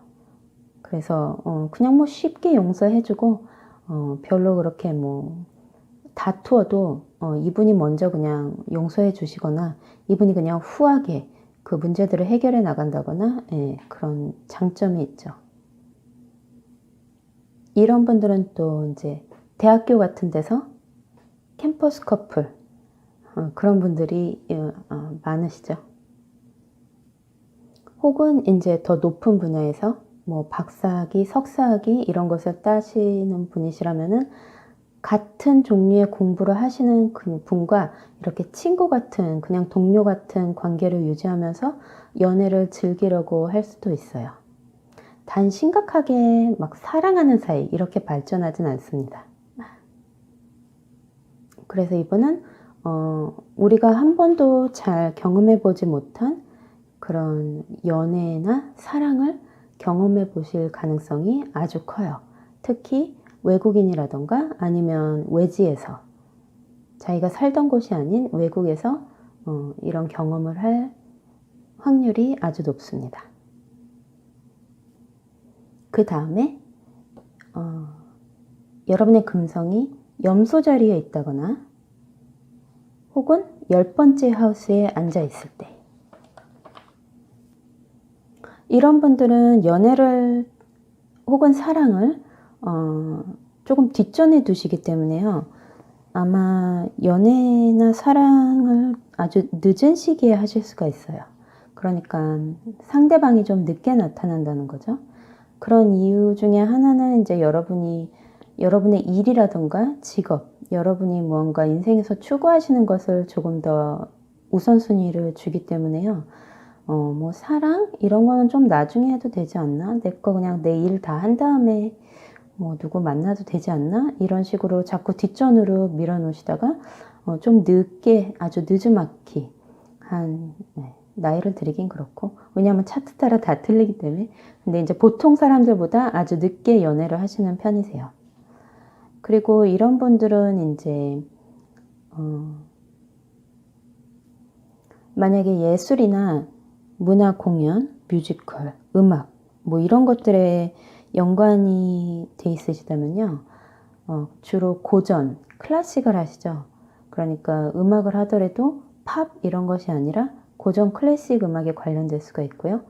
그래서 그냥 뭐 쉽게 용서해주고 별로 그렇게 뭐 다투어도 이분이 먼저 그냥 용서해 주시거나 이분이 그냥 후하게 그 문제들을 해결해 나간다거나 그런 장점이 있죠. 이런 분들은 또 이제 대학교 같은 데서 캠퍼스 커플 그런 분들이 많으시죠. 혹은 이제 더 높은 분야에서 뭐 박사학위, 석사학위 이런 것을 따시는 분이시라면은 같은 종류의 공부를 하시는 그 분과 이렇게 친구 같은 그냥 동료 같은 관계를 유지하면서 연애를 즐기려고 할 수도 있어요. 단 심각하게 막 사랑하는 사이 이렇게 발전하진 않습니다. 그래서 이분은 우리가 한 번도 잘 경험해 보지 못한 그런 연애나 사랑을 경험해 보실 가능성이 아주 커요. 특히 외국인이라던가 아니면 외지에서 자기가 살던 곳이 아닌 외국에서 이런 경험을 할 확률이 아주 높습니다. 그 다음에 여러분의 금성이 염소 자리에 있다거나 혹은 10번째 하우스에 앉아 있을 때 이런 분들은 연애를 혹은 사랑을 조금 뒷전에 두시기 때문에요. 아마 연애나 사랑을 아주 늦은 시기에 하실 수가 있어요. 그러니까 상대방이 좀 늦게 나타난다는 거죠. 그런 이유 중에 하나는 이제 여러분의 일이라던가 직업, 여러분이 무언가 인생에서 추구하시는 것을 조금 더 우선순위를 주기 때문에요. 뭐 사랑 이런 거는 좀 나중에 해도 되지 않나? 내 거 그냥 내 일 다 한 다음에 뭐 누구 만나도 되지 않나? 이런 식으로 자꾸 뒷전으로 밀어놓으시다가 좀 늦게 아주 늦지막히 나이를 드리긴 그렇고 왜냐하면 차트 따라 다 틀리기 때문에 근데 이제 보통 사람들보다 아주 늦게 연애를 하시는 편이세요. 그리고 이런 분들은 이제 만약에 예술이나 문화 공연, 뮤지컬, 음악 뭐 이런 것들에 연관이 돼 있으시다면요. 주로 고전, 클래식을 하시죠. 그러니까 음악을 하더라도 팝 이런 것이 아니라 고전 클래식 음악에 관련될 수가 있고요.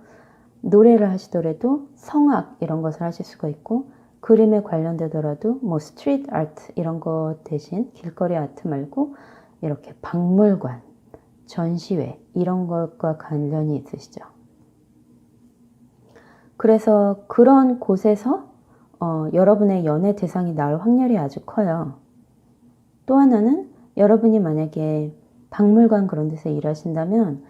노래를 하시더라도 성악 이런 것을 하실 수가 있고 그림에 관련되더라도 뭐 스트리트 아트 이런 것 대신 길거리 아트 말고 이렇게 박물관, 전시회 이런 것과 관련이 있으시죠. 그래서 그런 곳에서 여러분의 연애 대상이 나올 확률이 아주 커요. 또 하나는 여러분이 만약에 박물관 그런 데서 일하신다면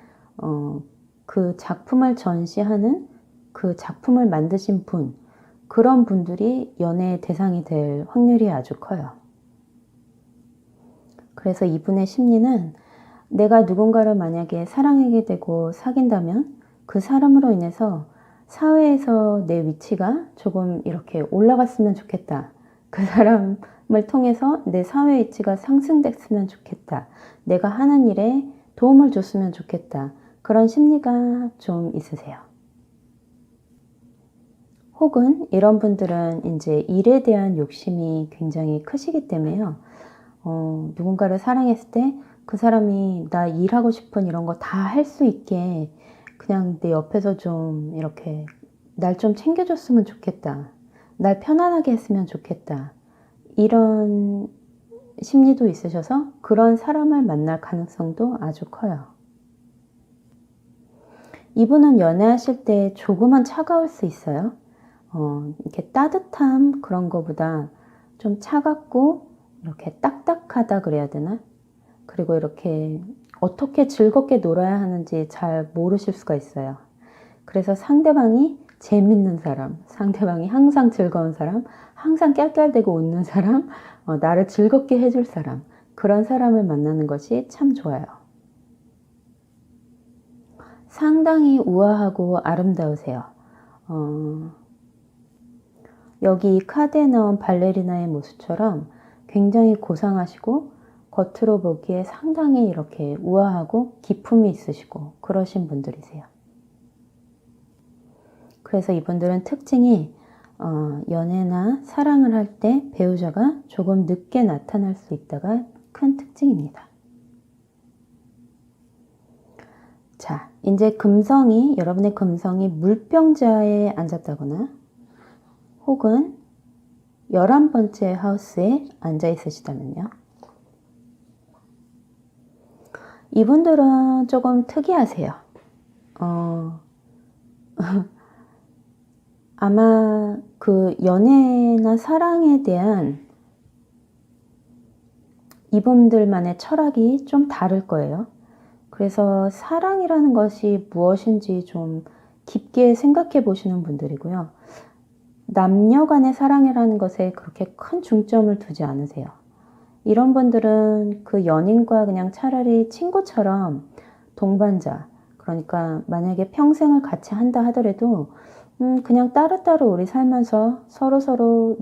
그 작품을 전시하는 그 작품을 만드신 분, 그런 분들이 연애의 대상이 될 확률이 아주 커요. 그래서 이분의 심리는 내가 누군가를 만약에 사랑하게 되고 사귄다면 그 사람으로 인해서 사회에서 내 위치가 조금 이렇게 올라갔으면 좋겠다. 그 사람을 통해서 내 사회 위치가 상승됐으면 좋겠다. 내가 하는 일에 도움을 줬으면 좋겠다. 그런 심리가 좀 있으세요. 혹은 이런 분들은 이제 일에 대한 욕심이 굉장히 크시기 때문에요. 누군가를 사랑했을 때 그 사람이 나 일하고 싶은 이런 거 다 할 수 있게 그냥 내 옆에서 좀 이렇게 날 좀 챙겨줬으면 좋겠다. 날 편안하게 했으면 좋겠다. 이런 심리도 있으셔서 그런 사람을 만날 가능성도 아주 커요. 이분은 연애하실 때 조금은 차가울 수 있어요. 이렇게 따뜻함 그런 거보다 좀 차갑고 이렇게 딱딱하다 그래야 되나? 그리고 이렇게 어떻게 즐겁게 놀아야 하는지 잘 모르실 수가 있어요. 그래서 상대방이 재밌는 사람, 상대방이 항상 즐거운 사람, 항상 깔깔대고 웃는 사람, 나를 즐겁게 해줄 사람, 그런 사람을 만나는 것이 참 좋아요. 상당히 우아하고 아름다우세요. 여기 이 카드에 나온 발레리나의 모습처럼 굉장히 고상하시고 겉으로 보기에 상당히 이렇게 우아하고 기품이 있으시고 그러신 분들이세요. 그래서 이분들은 특징이 연애나 사랑을 할 때 배우자가 조금 늦게 나타날 수 있다가 큰 특징입니다. 자, 이제 여러분의 금성이 물병자에 앉았다거나 혹은 11번째 하우스에 앉아 있으시다면요. 이분들은 조금 특이하세요. 아마 그 연애나 사랑에 대한 이분들만의 철학이 좀 다를 거예요. 그래서 사랑이라는 것이 무엇인지 좀 깊게 생각해 보시는 분들이고요. 남녀 간의 사랑이라는 것에 그렇게 큰 중점을 두지 않으세요. 이런 분들은 그 연인과 그냥 차라리 친구처럼 동반자, 그러니까 만약에 평생을 같이 한다 하더라도 그냥 따로따로 우리 살면서 서로서로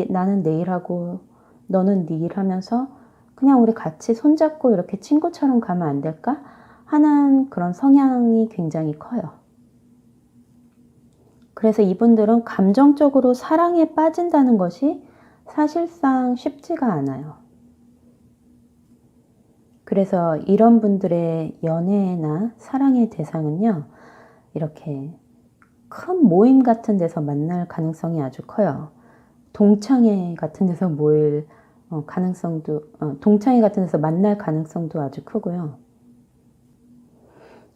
나는 내 일하고 너는 네 일하면서 그냥 우리 같이 손잡고 이렇게 친구처럼 가면 안 될까? 하는 그런 성향이 굉장히 커요. 그래서 이분들은 감정적으로 사랑에 빠진다는 것이 사실상 쉽지가 않아요. 그래서 이런 분들의 연애나 사랑의 대상은요, 이렇게 큰 모임 같은 데서 만날 가능성이 아주 커요. 동창회 같은 데서 모일 가능성도, 동창회 같은 데서 만날 가능성도 아주 크고요.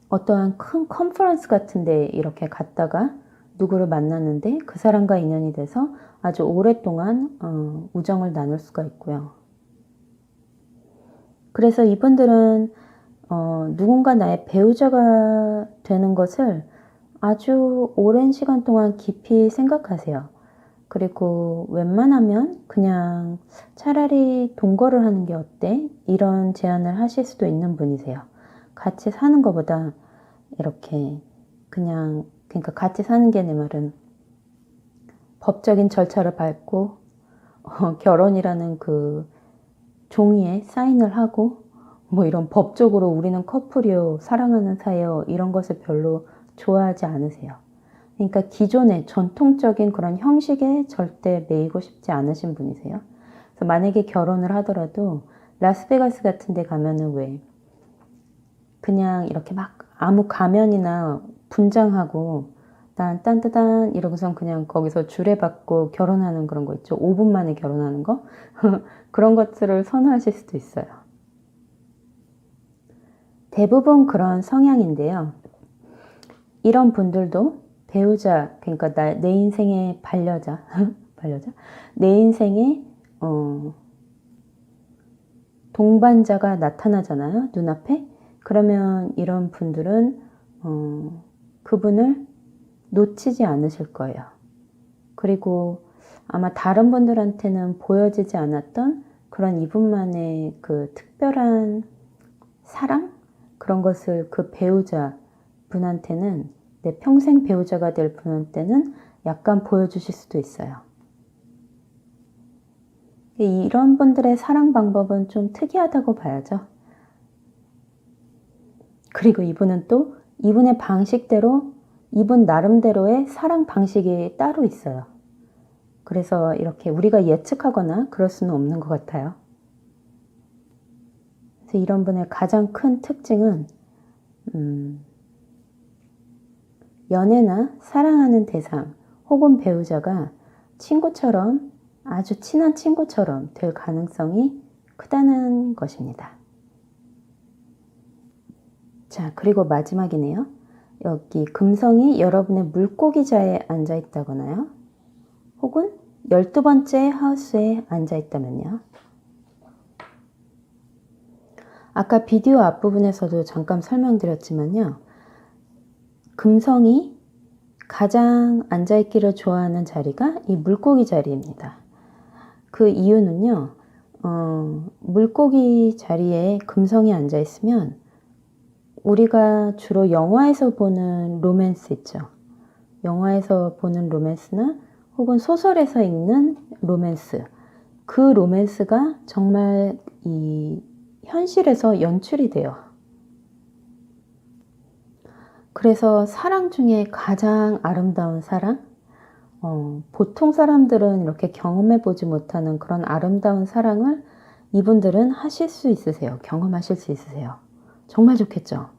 어떠한 큰 컨퍼런스 같은 데 이렇게 갔다가 누구를 만났는데 그 사람과 인연이 돼서 아주 오랫동안 우정을 나눌 수가 있고요. 그래서 이분들은 누군가 나의 배우자가 되는 것을 아주 오랜 시간 동안 깊이 생각하세요. 그리고 웬만하면 그냥 차라리 동거를 하는 게 어때? 이런 제안을 하실 수도 있는 분이세요. 같이 사는 것보다 이렇게 그러니까 같이 사는 게 내 말은 법적인 절차를 밟고 결혼이라는 그 종이에 사인을 하고 뭐 이런 법적으로 우리는 커플이요, 사랑하는 사이요 이런 것을 별로 좋아하지 않으세요. 그러니까 기존의 전통적인 그런 형식에 절대 매이고 싶지 않으신 분이세요. 그래서 만약에 결혼을 하더라도 라스베가스 같은 데 가면은 왜 그냥 이렇게 막 아무 가면이나 분장하고 난 딴따단 이러고선 그냥 거기서 주례받고 결혼하는 그런 거 있죠. 5분 만에 결혼하는 거. 그런 것들을 선호하실 수도 있어요. 대부분 그런 성향인데요. 이런 분들도 배우자, 그러니까 내 인생의 반려자, 내 인생의 동반자가 나타나잖아요, 눈앞에. 그러면 이런 분들은 그분을 놓치지 않으실 거예요. 그리고 아마 다른 분들한테는 보여지지 않았던 그런 이분만의 그 특별한 사랑? 그런 것을 그 배우자 분한테는, 내 평생 배우자가 될 분한테는 약간 보여주실 수도 있어요. 이런 분들의 사랑 방법은 좀 특이하다고 봐야죠. 그리고 이분은 또 이분의 방식대로, 이분 나름대로의 사랑 방식이 따로 있어요. 그래서 이렇게 우리가 예측하거나 그럴 수는 없는 것 같아요. 그래서 이런 분의 가장 큰 특징은 연애나 사랑하는 대상 혹은 배우자가 친구처럼, 아주 친한 친구처럼 될 가능성이 크다는 것입니다. 자, 그리고 마지막이네요. 여기 금성이 여러분의 물고기자에 앉아 있다거나요, 혹은 12번째 하우스에 앉아 있다면요. 아까 비디오 앞부분에서도 잠깐 설명드렸지만요, 금성이 가장 앉아있기를 좋아하는 자리가 이 물고기 자리입니다. 그 이유는요, 물고기 자리에 금성이 앉아있으면 우리가 주로 영화에서 보는 로맨스 있죠. 영화에서 보는 로맨스나 혹은 소설에서 읽는 로맨스, 그 로맨스가 정말 이 현실에서 연출이 돼요. 그래서 사랑 중에 가장 아름다운 사랑, 보통 사람들은 이렇게 경험해 보지 못하는 그런 아름다운 사랑을 이분들은 하실 수 있으세요. 경험하실 수 있으세요. 정말 좋겠죠.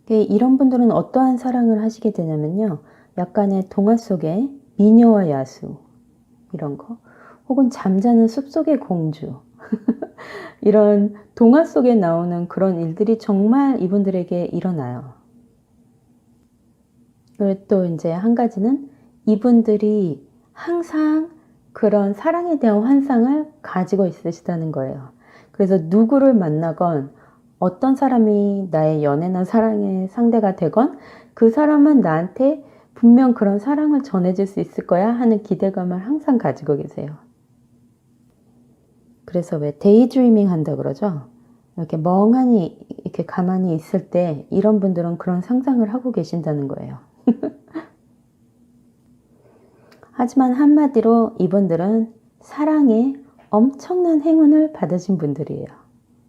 이런 분들은 어떠한 사랑을 하시게 되냐면요, 약간의 동화 속의 미녀와 야수, 이런 거, 혹은 잠자는 숲속의 공주, 이런 동화 속에 나오는 그런 일들이 정말 이분들에게 일어나요. 그리고 또 이제 한 가지는 이분들이 항상 그런 사랑에 대한 환상을 가지고 있으시다는 거예요. 그래서 누구를 만나건, 어떤 사람이 나의 연애나 사랑의 상대가 되건 그 사람은 나한테 분명 그런 사랑을 전해줄 수 있을 거야 하는 기대감을 항상 가지고 계세요. 그래서 왜 데이드리밍 한다 그러죠? 이렇게 멍하니 이렇게 가만히 있을 때 이런 분들은 그런 상상을 하고 계신다는 거예요. 하지만 한마디로 이분들은 사랑에 엄청난 행운을 받으신 분들이에요.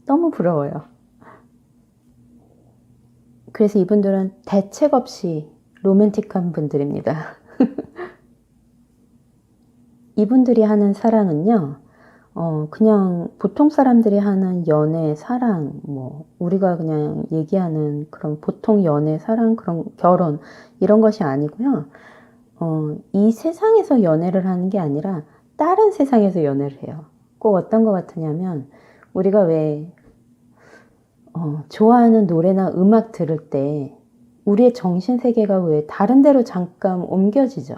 너무 부러워요. 그래서 이분들은 대책 없이 로맨틱한 분들입니다. 이분들이 하는 사랑은요, 그냥 보통 사람들이 하는 연애, 사랑, 우리가 그냥 얘기하는 그런 보통 연애, 사랑, 그런 결혼, 이런 것이 아니고요. 이 세상에서 연애를 하는 게 아니라 다른 세상에서 연애를 해요. 꼭 어떤 것 같으냐면, 우리가 왜 좋아하는 노래나 음악 들을 때 우리의 정신세계가 왜 다른 데로 잠깐 옮겨지죠.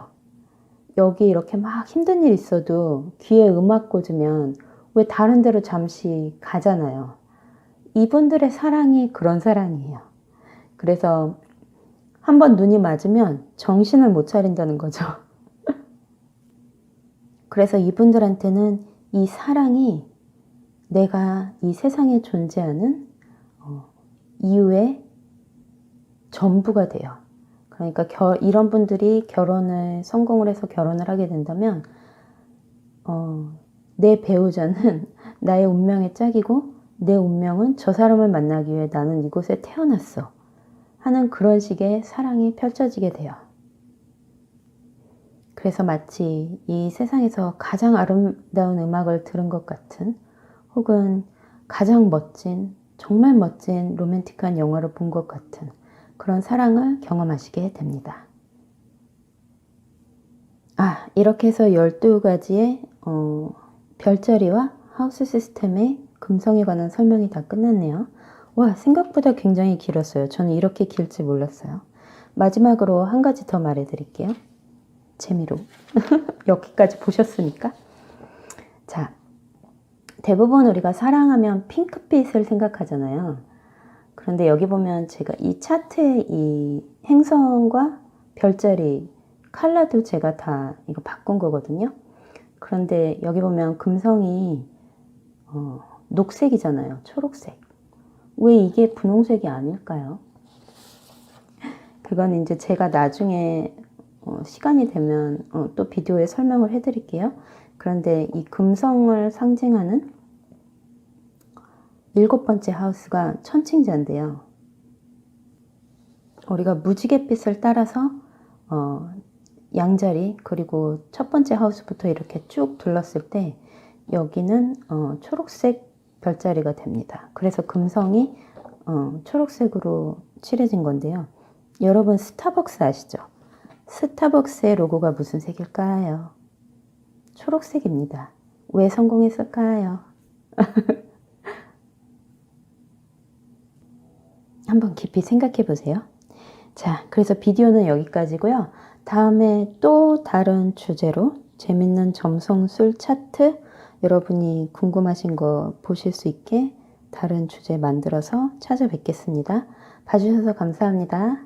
여기 이렇게 막 힘든 일 있어도 귀에 음악 꽂으면 왜 다른 데로 잠시 가잖아요. 이분들의 사랑이 그런 사랑이에요. 그래서 한번 눈이 맞으면 정신을 못 차린다는 거죠. 그래서 이분들한테는 이 사랑이 내가 이 세상에 존재하는 이유의 전부가 돼요. 그러니까 이런 분들이 결혼을 성공을 해서 결혼을 하게 된다면 내 배우자는 나의 운명의 짝이고 내 운명은 저 사람을 만나기 위해 나는 이곳에 태어났어 하는 그런 식의 사랑이 펼쳐지게 돼요. 그래서 마치 이 세상에서 가장 아름다운 음악을 들은 것 같은, 혹은 가장 멋진, 정말 멋진 로맨틱한 영화를 본 것 같은 그런 사랑을 경험하시게 됩니다. 이렇게 해서 12가지의 별자리와 하우스 시스템의 금성에 관한 설명이 다 끝났네요. 와, 생각보다 굉장히 길었어요. 저는 이렇게 길지 몰랐어요. 마지막으로 한 가지 더 말해드릴게요. 재미로. 여기까지 보셨으니까. 자, 대부분 우리가 사랑하면 핑크빛을 생각하잖아요. 그런데 여기 보면 제가 이 차트의 이 행성과 별자리 컬러도 제가 다 이거 바꾼 거거든요. 그런데 여기 보면 금성이 녹색이잖아요. 초록색. 왜 이게 분홍색이 아닐까요? 그건 이제 제가 나중에 시간이 되면 또 비디오에 설명을 해드릴게요. 그런데 이 금성을 상징하는 7번째 하우스가 천칭자인데요. 우리가 무지갯빛을 따라서 양자리 그리고 첫 번째 하우스부터 이렇게 쭉 둘렀을 때 여기는 초록색 별자리가 됩니다. 그래서 금성이 초록색으로 칠해진 건데요. 여러분 스타벅스 아시죠? 스타벅스의 로고가 무슨 색일까요? 초록색입니다. 왜 성공했을까요? 한번 깊이 생각해 보세요. 자, 그래서 비디오는 여기까지고요. 다음에 또 다른 주제로 재밌는 점성술 차트 여러분이 궁금하신 거 보실 수 있게 다른 주제 만들어서 찾아뵙겠습니다. 봐주셔서 감사합니다.